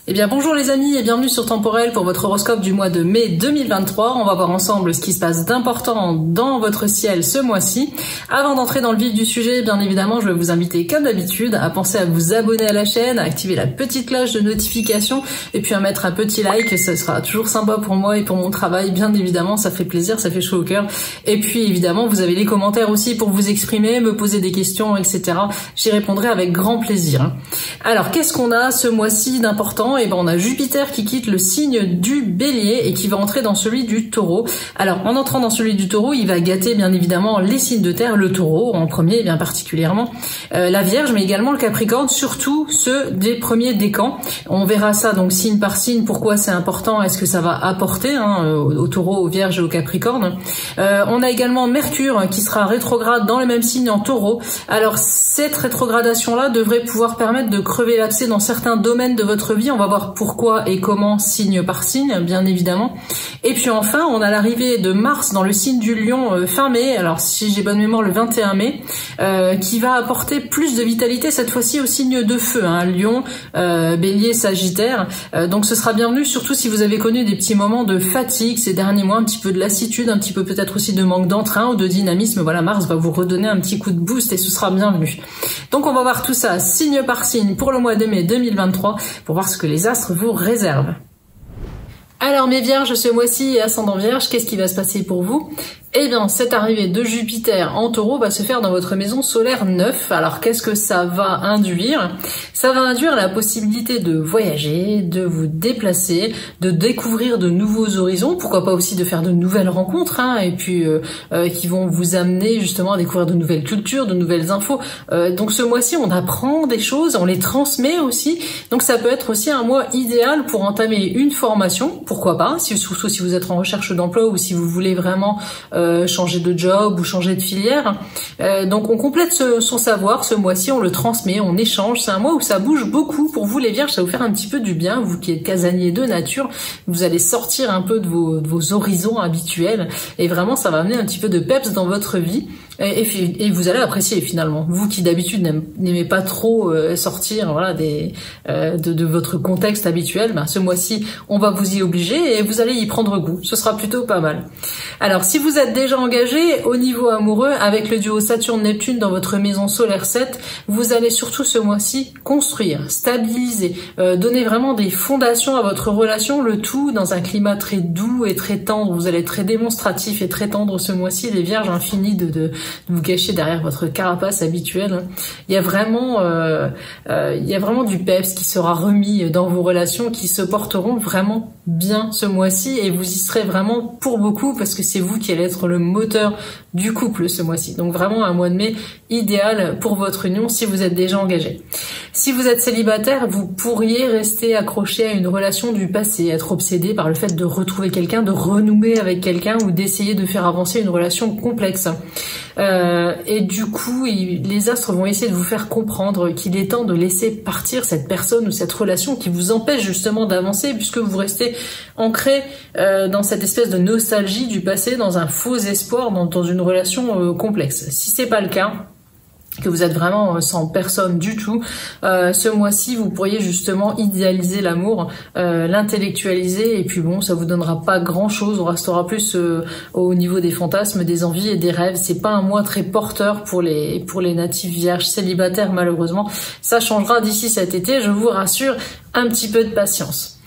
Eh bien bonjour les amis et bienvenue sur Temporel pour votre horoscope du mois de mai 2023. On va voir ensemble ce qui se passe d'important dans votre ciel ce mois-ci. Avant d'entrer dans le vif du sujet, bien évidemment, je vais vous inviter comme d'habitude à penser à vous abonner à la chaîne, à activer la petite cloche de notification et puis à mettre un petit like. Ce sera toujours sympa pour moi et pour mon travail, bien évidemment, ça fait plaisir, ça fait chaud au cœur. Et puis évidemment, vous avez les commentaires aussi pour vous exprimer, me poser des questions, etc. J'y répondrai avec grand plaisir. Alors, qu'est-ce qu'on a ce mois-ci d'important? Et ben on a Jupiter qui quitte le signe du Bélier et qui va entrer dans celui du Taureau. Alors en entrant dans celui du Taureau, il va gâter bien évidemment les signes de terre, le Taureau en premier bien particulièrement, la Vierge, mais également le Capricorne, surtout ceux des premiers décans. On verra ça donc signe par signe, pourquoi c'est important, est-ce que ça va apporter au Taureau, aux Vierges et au Capricorne. On a également Mercure qui sera rétrograde dans le même signe en Taureau. Alors cette rétrogradation là devrait pouvoir permettre de crever l'abcès dans certains domaines de votre vie. On va voir pourquoi et comment signe par signe, bien évidemment. Et puis enfin, on a l'arrivée de Mars dans le signe du Lion fin mai, alors si j'ai bonne mémoire le 21 mai, qui va apporter plus de vitalité cette fois-ci au signe de feu, Lion, Bélier, Sagittaire. Donc ce sera bienvenu, surtout si vous avez connu des petits moments de fatigue ces derniers mois, un petit peu de lassitude, un petit peu peut-être aussi de manque d'entrain ou de dynamisme. Voilà, Mars va vous redonner un petit coup de boost et ce sera bienvenu. Donc on va voir tout ça signe par signe pour le mois de mai 2023 pour voir ce que les astres vous réservent. Alors mes Vierges, ce mois-ci et ascendant Vierge, qu'est-ce qui va se passer pour vous? Eh bien, cette arrivée de Jupiter en Taureau va se faire dans votre maison solaire 9. Alors, qu'est-ce que ça va induire? Ça va induire la possibilité de voyager, de vous déplacer, de découvrir de nouveaux horizons, pourquoi pas aussi de faire de nouvelles rencontres, et puis qui vont vous amener justement à découvrir de nouvelles cultures, de nouvelles infos. Donc ce mois-ci, on apprend des choses, on les transmet aussi. Donc ça peut être aussi un mois idéal pour entamer une formation, pourquoi pas, surtout si vous êtes en recherche d'emploi ou si vous voulez vraiment changer de job ou changer de filière. Donc on complète son savoir ce mois-ci, on le transmet, on échange. C'est un mois où ça bouge beaucoup pour vous les Vierges, ça va vous faire un petit peu du bien, vous qui êtes casaniers de nature, vous allez sortir un peu de vos horizons habituels et vraiment ça va amener un petit peu de peps dans votre vie et vous allez apprécier finalement. Vous qui d'habitude n'aimez pas trop sortir voilà, de votre contexte habituel, ce mois-ci on va vous y obliger et vous allez y prendre goût, ce sera plutôt pas mal. Alors si vous êtes déjà engagé au niveau amoureux avec le duo Saturne-Neptune dans votre maison solaire 7, vous allez surtout ce mois-ci construire, stabiliser, donner vraiment des fondations à votre relation, le tout dans un climat très doux et très tendre. Vous allez être très démonstratif et très tendre ce mois-ci, les Vierges, infini de vous cacher derrière votre carapace habituelle. Il y a vraiment du peps qui sera remis dans vos relations, qui se porteront vraiment bien ce mois-ci et vous y serez vraiment pour beaucoup parce que c'est vous qui allez être le moteur du couple ce mois-ci. Donc vraiment un mois de mai idéal pour votre union si vous êtes déjà engagé. Si vous êtes célibataire, vous pourriez rester accroché à une relation du passé, être obsédé par le fait de retrouver quelqu'un, de renouer avec quelqu'un ou d'essayer de faire avancer une relation complexe. Et du coup, les astres vont essayer de vous faire comprendre qu'il est temps de laisser partir cette personne ou cette relation qui vous empêche justement d'avancer puisque vous restez ancré dans cette espèce de nostalgie du passé, dans un faux espoir, dans une relation complexe. Si c'est pas le cas, que vous êtes vraiment sans personne du tout, ce mois-ci vous pourriez justement idéaliser l'amour, l'intellectualiser et puis bon, ça vous donnera pas grand-chose, on restera plus au niveau des fantasmes, des envies et des rêves. C'est pas un mois très porteur pour les natifs Vierges célibataires malheureusement. Ça changera d'ici cet été, je vous rassure, un petit peu de patience.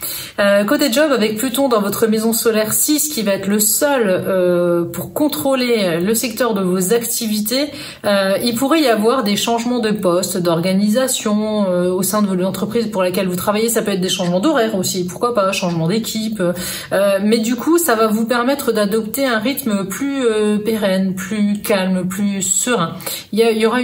Côté job, avec Pluton dans votre maison solaire 6 qui va être le seul pour contrôler le secteur de vos activités, il pourrait y avoir des changements de poste, d'organisation au sein de l'entreprise pour laquelle vous travaillez. Ça peut être des changements d'horaire aussi, pourquoi pas, changement d'équipe, mais du coup ça va vous permettre d'adopter un rythme plus pérenne, plus calme, plus serein. Il y aura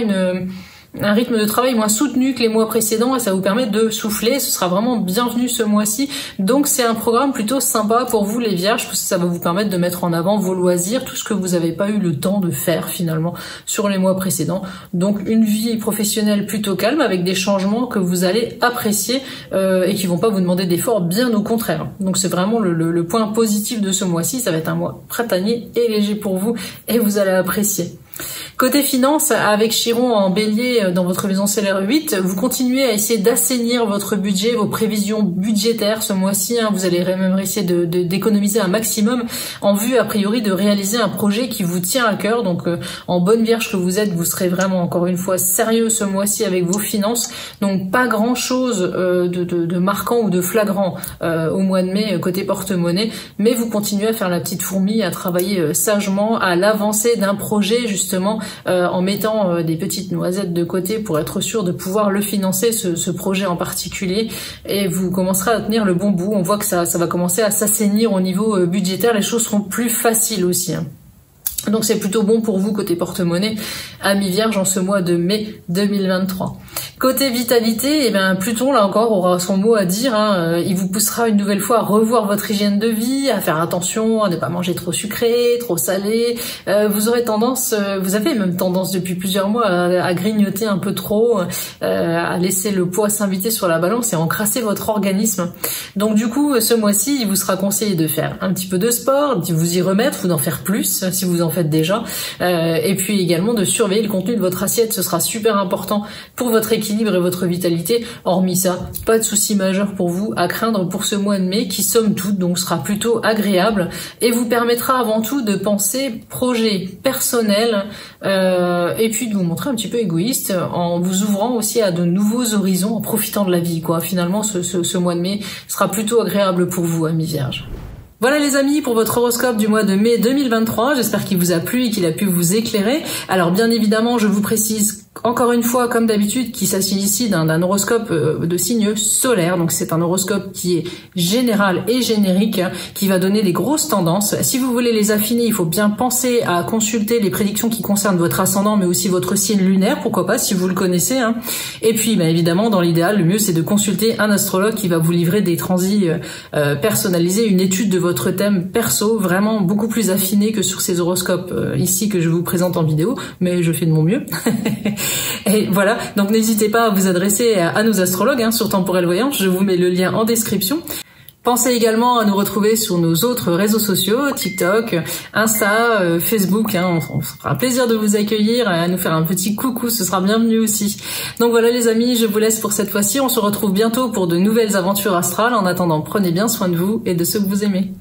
un rythme de travail moins soutenu que les mois précédents et ça vous permet de souffler, ce sera vraiment bienvenu ce mois-ci. Donc c'est un programme plutôt sympa pour vous les Vierges parce que ça va vous permettre de mettre en avant vos loisirs, tout ce que vous n'avez pas eu le temps de faire finalement sur les mois précédents. Donc une vie professionnelle plutôt calme avec des changements que vous allez apprécier et qui vont pas vous demander d'efforts, bien au contraire. Donc c'est vraiment le point positif de ce mois-ci, ça va être un mois printanier et léger pour vous et vous allez apprécier. Côté finance, avec Chiron en bélier dans votre maison stellaire 8, vous continuez à essayer d'assainir votre budget, vos prévisions budgétaires ce mois-ci. Vous allez même essayer d'économiser un maximum en vue, a priori, de réaliser un projet qui vous tient à cœur. Donc, en bonne vierge que vous êtes, vous serez vraiment, encore une fois, sérieux ce mois-ci avec vos finances. Donc, pas grand-chose de marquant ou de flagrant au mois de mai côté porte-monnaie, mais vous continuez à faire la petite fourmi, à travailler sagement à l'avancée d'un projet, justement, en mettant des petites noisettes de côté pour être sûr de pouvoir le financer, ce projet en particulier, et vous commencerez à tenir le bon bout. On voit que ça va commencer à s'assainir au niveau budgétaire, les choses seront plus faciles aussi. Donc c'est plutôt bon pour vous côté porte-monnaie, amis vierges, en ce mois de mai 2023. Côté vitalité, Pluton, là encore, aura son mot à dire. Il vous poussera une nouvelle fois à revoir votre hygiène de vie, à faire attention, à ne pas manger trop sucré, trop salé. Vous avez même tendance depuis plusieurs mois à grignoter un peu trop, à laisser le poids s'inviter sur la balance et à encrasser votre organisme. Donc du coup, ce mois-ci, il vous sera conseillé de faire un petit peu de sport, de vous y remettre ou d'en faire plus si vous en faites déjà, et puis également de surveiller le contenu de votre assiette. Ce sera super important pour votre équilibre et votre vitalité. Hormis ça, pas de souci majeur pour vous à craindre pour ce mois de mai qui, somme toute, donc sera plutôt agréable et vous permettra avant tout de penser projet personnel, et puis de vous montrer un petit peu égoïste en vous ouvrant aussi à de nouveaux horizons, en profitant de la vie, quoi. Finalement, ce mois de mai sera plutôt agréable pour vous, amis vierges. Voilà les amis pour votre horoscope du mois de mai 2023, j'espère qu'il vous a plu et qu'il a pu vous éclairer. Alors bien évidemment, je vous précise encore une fois, comme d'habitude, qu'il s'agit ici d'un horoscope de signe solaire, donc c'est un horoscope qui est général et générique, qui va donner des grosses tendances. Si vous voulez les affiner, il faut bien penser à consulter les prédictions qui concernent votre ascendant, mais aussi votre signe lunaire, pourquoi pas, si vous le connaissez. Et puis, évidemment, dans l'idéal, le mieux c'est de consulter un astrologue qui va vous livrer des transits personnalisés, une étude de votre thème perso, vraiment beaucoup plus affiné que sur ces horoscopes ici que je vous présente en vidéo, mais je fais de mon mieux. Et voilà, donc n'hésitez pas à vous adresser à nos astrologues sur Temporel Voyance, je vous mets le lien en description. Pensez également à nous retrouver sur nos autres réseaux sociaux, TikTok, Insta, Facebook, on fera un plaisir de vous accueillir, à nous faire un petit coucou, ce sera bienvenu aussi. Donc voilà les amis, je vous laisse pour cette fois-ci, on se retrouve bientôt pour de nouvelles aventures astrales. En attendant, prenez bien soin de vous et de ceux que vous aimez.